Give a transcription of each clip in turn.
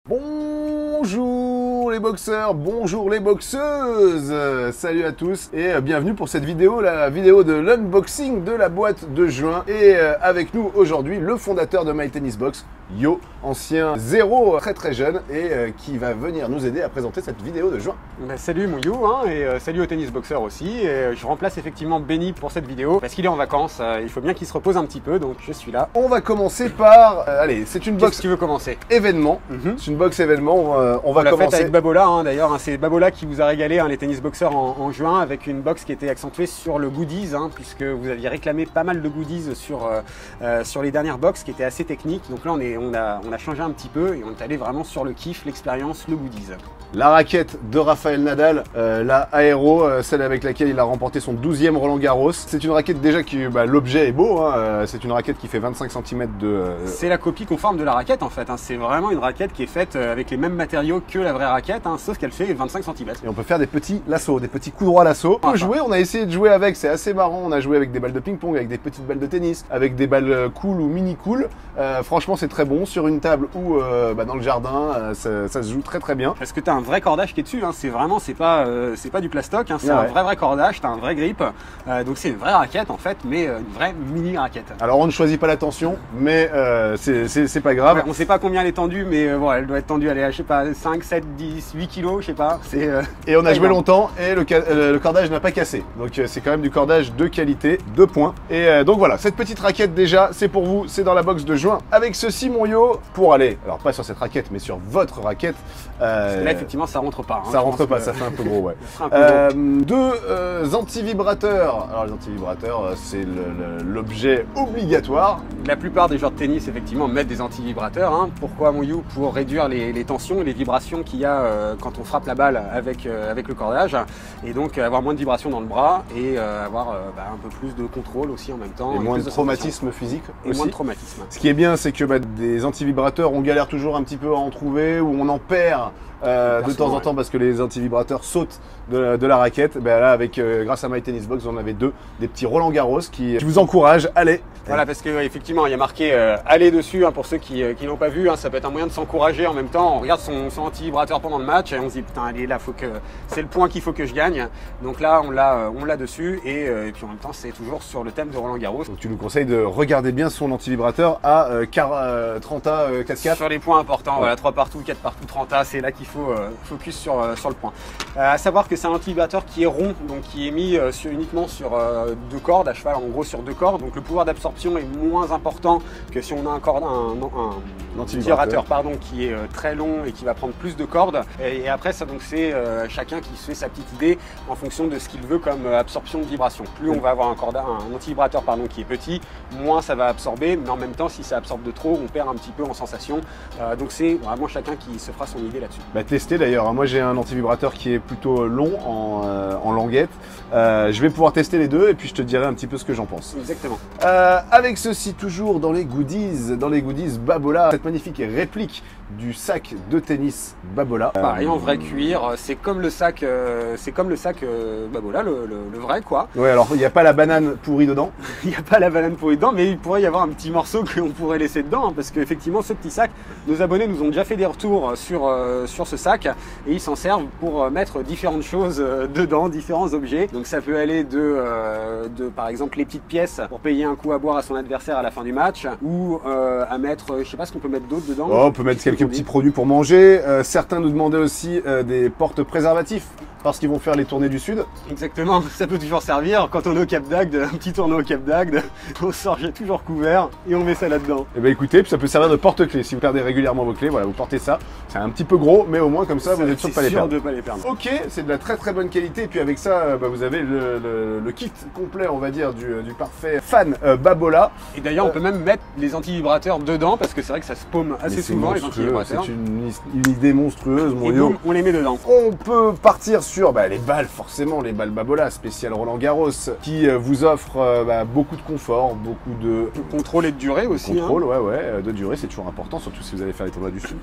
Bonjour les boxeurs, bonjour les boxeuses, salut à tous et bienvenue pour cette vidéo, la vidéo de l'unboxing de la boîte de juin. Et avec nous aujourd'hui le fondateur de MyTennisBox, Yo, ancien zéro très jeune et qui va venir nous aider à présenter cette vidéo de juin. Salut mon You et salut au tennis boxer aussi. Et je remplace effectivement Benny pour cette vidéo parce qu'il est en vacances, il faut bien qu'il se repose un petit peu, donc je suis là. On va commencer par, allez, c'est une box tu veux commencer événement, c'est une box événement, on va commencer avec Babola d'ailleurs, c'est Babola qui vous a régalé les tennis boxers en juin avec une box qui était accentuée sur le goodies, puisque vous aviez réclamé pas mal de goodies sur les dernières box qui étaient assez techniques. Donc là on a changé un petit peu et on est allé vraiment sur le kiff, l'expérience, le goodies. La raquette de Rafael Nadal, la Aero, celle avec laquelle il a remporté son 12e Roland Garros. C'est une raquette déjà qui, l'objet est beau, c'est une raquette qui fait 25 cm de... C'est la copie conforme de la raquette en fait, c'est vraiment une raquette qui est faite avec les mêmes matériaux que la vraie raquette, sauf qu'elle fait 25 cm. Et on peut faire des petits lassos, des petits coups droits lassos. On peut jouer, on a essayé de jouer avec, c'est assez marrant, on a joué avec des balles de ping-pong, avec des petites balles de tennis, avec des balles cool ou mini cool. Franchement c'est très bon, sur une table ou dans le jardin, ça se joue très bien. Parce que tu as un vrai cordage qui est dessus, c'est vraiment, c'est pas du plastoc, c'est un vrai cordage, tu as un vrai grip, donc c'est une vraie raquette en fait, mais une vraie mini raquette. Alors on ne choisit pas la tension, mais c'est pas grave. Ouais, on sait pas combien elle est tendue, mais bon, elle doit être tendue, elle est, je sais pas, 5, 7, 10, 8 kilos, je sais pas. Et on a joué longtemps et le cordage n'a pas cassé, donc c'est quand même du cordage de qualité, 2 points. Et donc voilà, cette petite raquette déjà, c'est pour vous, c'est dans la box de juin. Avec ceci mon Yo, pour aller, alors pas sur cette raquette, mais sur votre raquette. Parce que là effectivement ça rentre pas. Ça rentre pas, ça fait un peu gros, ouais. Deux antivibrateurs. Alors les antivibrateurs, c'est l'objet obligatoire. La plupart des joueurs de tennis effectivement mettent des antivibrateurs. Pourquoi mon You? Pour réduire les tensions et les vibrations qu'il y a quand on frappe la balle avec le cordage, et donc avoir moins de vibrations dans le bras et avoir un peu plus de contrôle aussi en même temps. Et moins de traumatisme physique aussi. Et moins de traumatisme. Ce qui est bien, c'est que des antivibrateurs, on galère toujours un petit peu à en trouver, ou on en perd de temps en temps parce que les antivibrateurs sautent de la raquette. Là, grâce à MyTennisBox, on avait des petits Roland Garros qui vous encouragent. Allez. Voilà, parce que effectivement, il y a marqué allez dessus pour ceux qui l'ont pas vu. Ça peut être un moyen de s'encourager en même temps. On regarde son antivibrateur pendant le match et on se dit putain, allez là, c'est le point qu'il faut que je gagne. Donc là, on l'a dessus et puis en même temps, c'est toujours sur le thème de Roland Garros. Donc tu nous conseilles de regarder bien son antivibrateur à 30A 4-4. Sur les points importants, voilà, 3 partout, 4 partout, 30A, c'est là qu'il faut focus sur le point. À savoir que c'est un antivibrateur qui est rond, donc qui est mis uniquement sur 2 cordes, à cheval en gros sur 2 cordes. Donc le pouvoir d'absorption est moins important que si on a un antivibrateur qui est très long et qui va prendre plus de cordes. Et après ça, donc c'est chacun qui se fait sa petite idée en fonction de ce qu'il veut comme absorption de vibration. Plus on va avoir un antivibrateur qui est petit, moins ça va absorber, mais en même temps si ça absorbe de trop, on perd un petit peu en sensation. Donc c'est vraiment chacun qui se fera son idée là-dessus. Tester d'ailleurs, moi j'ai un antivibrateur qui est plutôt long en languette. Je vais pouvoir tester les deux et puis je te dirai un petit peu ce que j'en pense. Exactement. Avec ceci toujours dans les goodies Babola, cette magnifique réplique du sac de tennis Babola. Pareil en vrai cuir, c'est comme le sac Babola, le vrai quoi. Ouais, alors il n'y a pas la banane pourrie dedans. Il n'y a pas la banane pourrie dedans, mais il pourrait y avoir un petit morceau qu'on pourrait laisser dedans, parce qu'effectivement ce petit sac, nos abonnés nous ont déjà fait des retours sur ce sac et ils s'en servent pour mettre différentes choses dedans, différents objets. Donc ça peut aller de par exemple les petites pièces pour payer un coup à boire à son adversaire à la fin du match, ou à mettre, je sais pas ce qu'on peut mettre d'autre dedans. On peut mettre quelques petits produits pour manger. Certains nous demandaient aussi des portes préservatifs parce qu'ils vont faire les tournées du sud. Exactement, ça peut toujours servir quand on est au Cap d'Agde, un petit tournoi au Cap d'Agde, on sort toujours couvert et on met ça là-dedans. Et écoutez, ça peut servir de porte-clés. Si vous perdez régulièrement vos clés, voilà, vous portez ça. C'est un petit peu gros, mais au moins comme ça, vous êtes sûr de ne pas les perdre. Ok, c'est de la très bonne qualité. Et puis avec ça, vous avez le kit complet, on va dire, du parfait fan Babola. Et d'ailleurs, on peut même mettre les antivibrateurs dedans parce que c'est vrai que ça se paume assez souvent les antivibrateurs. C'est une idée monstrueuse, mon Yo. On les met dedans. On peut partir sur sûr, les balles, forcément, les balles Babola, spécial Roland Garros, qui vous offrent beaucoup de confort, beaucoup de contrôle et de durée aussi. Contrôle, ouais, de durée, c'est toujours important, surtout si vous allez faire les tournois du Sud.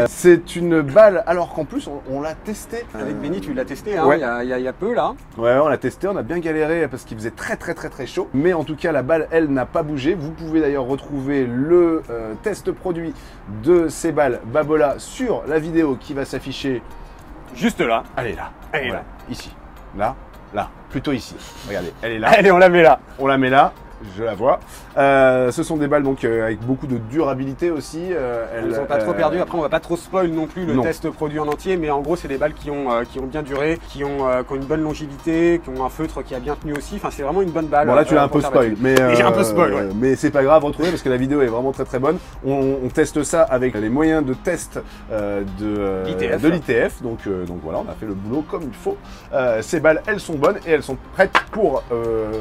C'est une balle, alors qu'en plus, on l'a testé. Avec Benny, tu l'as testé, hein, ouais. il y a peu, là. Ouais, on l'a testé, on a bien galéré parce qu'il faisait très chaud. Mais en tout cas, la balle, elle, n'a pas bougé. Vous pouvez d'ailleurs retrouver le test produit de ces balles Babola sur la vidéo qui va s'afficher juste là. Elle est là. Elle est là. Ici. Là. Plutôt ici. Regardez, elle est là. Allez, on la met là. On la met là. Je la vois. Ce sont des balles donc avec beaucoup de durabilité aussi. Elles sont pas trop perdues. Après, on va pas trop spoil non plus le test produit en entier, mais en gros, c'est des balles qui ont bien duré, qui ont une bonne longévité, qui ont un feutre qui a bien tenu aussi. Enfin, c'est vraiment une bonne balle. Bon là, tu l'as un peu spoil, mais j'ai un peu spoil. Ouais. Mais c'est pas grave, retrouvez parce que la vidéo est vraiment très bonne. On teste ça avec les moyens de test de l'ITF. Donc voilà, on a fait le boulot comme il faut. Ces balles, elles sont bonnes et elles sont prêtes pour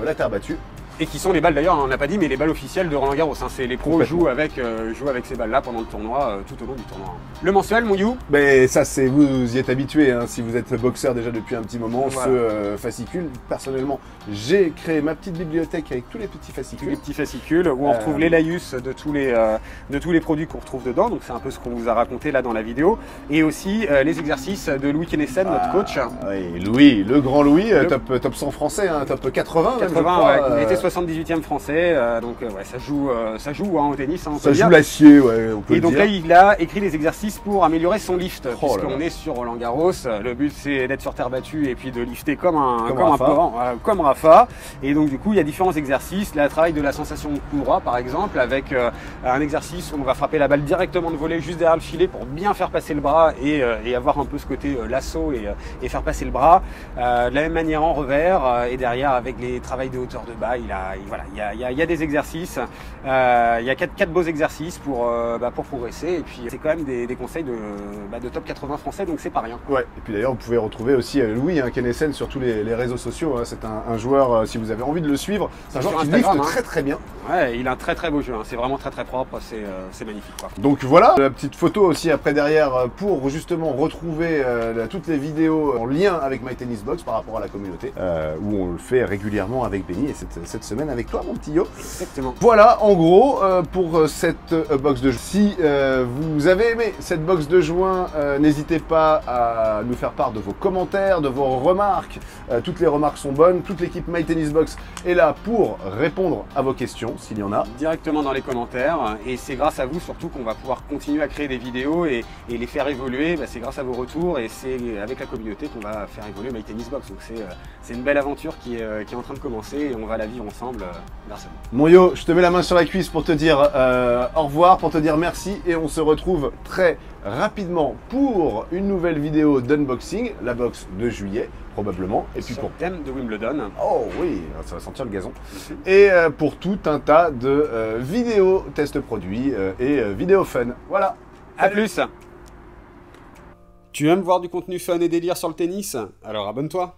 la terre battue. Et qui sont les balles d'ailleurs, on n'a pas dit, mais les balles officielles de Roland Garros. Hein. C'est les pros jouent avec ces balles-là pendant le tournoi, tout au long du tournoi. Le mensuel, mon You? Ça, c'est vous y êtes habitué, hein, si vous êtes boxeur déjà depuis un petit moment. Voilà. Ce fascicule, personnellement, j'ai créé ma petite bibliothèque avec tous les petits fascicules. Tous les petits fascicules où on retrouve les laïus de tous les produits qu'on retrouve dedans. Donc c'est un peu ce qu'on vous a raconté là dans la vidéo. Et aussi les exercices de Louis Kennessen, notre coach. Oui, Louis, le grand Louis, top 100 français, hein, top 80 même, je crois. Il était 78e français, ça joue hein, au tennis. Hein, ça joue l'acier, ouais, on peut le dire. Et donc là, il a écrit des exercices pour améliorer son lift, puisqu'on là. est sur Roland Garros. Le but, c'est d'être sur terre battue et puis de lifter comme Rafa. Et donc du coup, il y a différents exercices. Là, travail de la sensation de coup droit, par exemple, avec un exercice où on va frapper la balle directement de volée juste derrière le filet pour bien faire passer le bras et avoir un peu ce côté lasso et faire passer le bras. De la même manière en revers et derrière avec les travails de hauteur de bas, il y a des exercices, il y a quatre beaux exercices pour progresser et puis c'est quand même des conseils de top 80 français, donc c'est pas rien. Ouais, et puis d'ailleurs vous pouvez retrouver aussi Louis Kennessen sur tous les réseaux sociaux, hein. C'est un joueur, si vous avez envie de le suivre, c'est un joueur qui lifte très bien. Ouais, il a un très beau jeu, hein. C'est vraiment très propre, c'est magnifique quoi. Donc voilà, la petite photo aussi après derrière pour justement retrouver toutes les vidéos en lien avec MyTennisBox par rapport à la communauté, où on le fait régulièrement avec Benny et cette semaine avec toi mon petit Yo. Exactement. Voilà en gros pour cette box de juin. Si vous avez aimé cette box de juin, n'hésitez pas à nous faire part de vos commentaires, de vos remarques. Toutes les remarques sont bonnes, toute l'équipe MyTennisBox est là pour répondre à vos questions s'il y en a. Directement dans les commentaires, et c'est grâce à vous surtout qu'on va pouvoir continuer à créer des vidéos et les faire évoluer. C'est grâce à vos retours et c'est avec la communauté qu'on va faire évoluer MyTennisBox. Donc c'est une belle aventure qui est en train de commencer et on va la vivre ensemble grâce à vous. Mon Yo, je te mets la main sur la cuisse pour te dire au revoir, pour te dire merci et on se retrouve très rapidement pour une nouvelle vidéo d'unboxing, la box de juillet probablement. Et puis sur pour le thème de Wimbledon. Oh oui, ça va sentir le gazon. Et pour tout un tas de vidéos test produits et vidéos fun. Voilà. À plus. Tu aimes voir du contenu fun et délire sur le tennis? Alors abonne-toi.